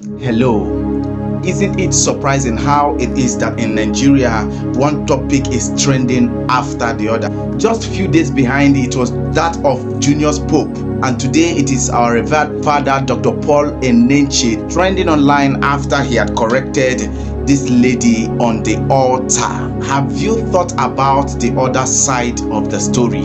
Hello. Isn't it surprising how it is that in Nigeria, one topic is trending after the other? Just a few days behind, it was that of Junior's Pope. And today it is our revered father, Dr. Paul Enenche, trending online after he had corrected this lady on the altar. Have you thought about the other side of the story?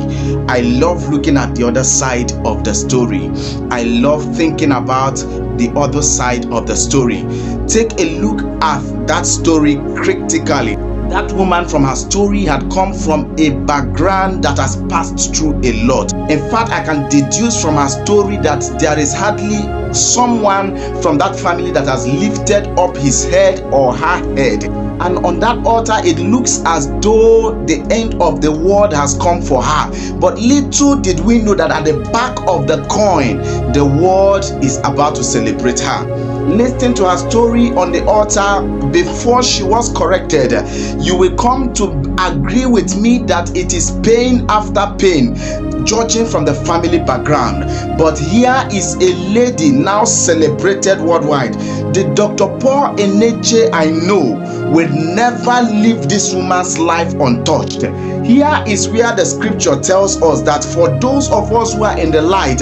I love looking at the other side of the story. I love thinking about the other side of the story. Take a look at that story critically. That woman, from her story, had come from a background that has passed through a lot. In fact, I can deduce from her story that there is hardly someone from that family that has lifted up his head or her head. And on that altar, it looks as though the end of the world has come for her. But little did we know that at the back of the coin, the world is about to celebrate her. Listen to her story on the altar before she was corrected. You will come to agree with me that it is pain after pain, judging from the family background. But here is a lady now celebrated worldwide. The Dr. Paul Enenche I know will never leave this woman's life untouched. Here is where the scripture tells us that for those of us who are in the light,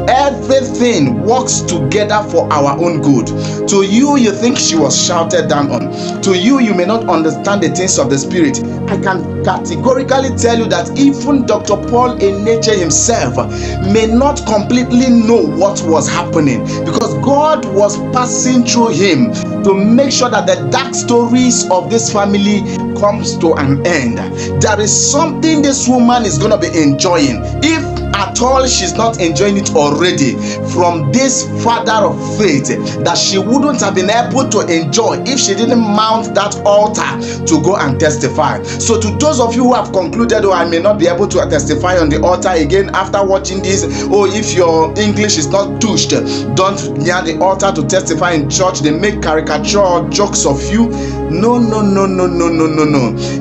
everything works together for our own good. To you, you think she was shouted down on. To you, you may not understand the things of the spirit. I can categorically tell you that even Dr. Paul Enenche himself may not completely know what was happening, because God was passing through him to make sure that the dark stories of this family comes to an end. There is something this woman is going to be enjoying, if at all she's not enjoying it already, from this father of faith, that she wouldn't have been able to enjoy if she didn't mount that altar to go and testify. So to those of you who have concluded, oh, I may not be able to testify on the altar again after watching this, oh, if your English is not touched, don't near the altar to testify in church, they make caricature or jokes of you. No.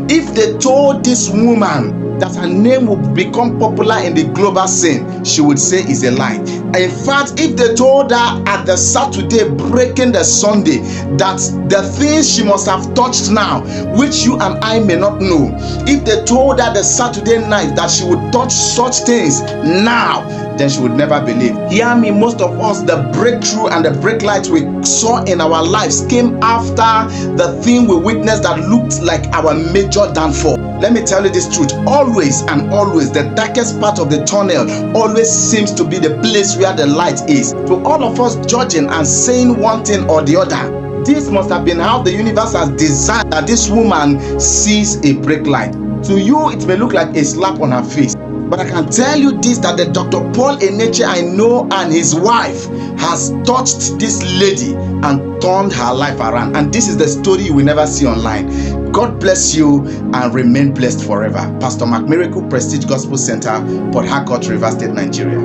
If they told this woman that her name will become popular in the global scene, she would say is a lie. In fact, if they told her at the Saturday breaking the Sunday that the things she must have touched now, which you and I may not know, if they told her the Saturday night that she would touch such things now, then she would never believe. Hear me, most of us, the breakthrough and the breaklight we saw in our lives came after the thing we witnessed that looked like our major downfall. Let me tell you this truth, always and always, the darkest part of the tunnel always seems to be the place where the light is. To all of us judging and saying one thing or the other, this must have been how the universe has designed that this woman sees a breaklight. To you, it may look like a slap on her face. But I can tell you this, that the Dr. Paul Enenche I know and his wife has touched this lady and turned her life around. And this is the story you will never see online. God bless you and remain blessed forever. Pastor Mark Miracle, Prestige Gospel Center, Port Harcourt, Rivers State, Nigeria.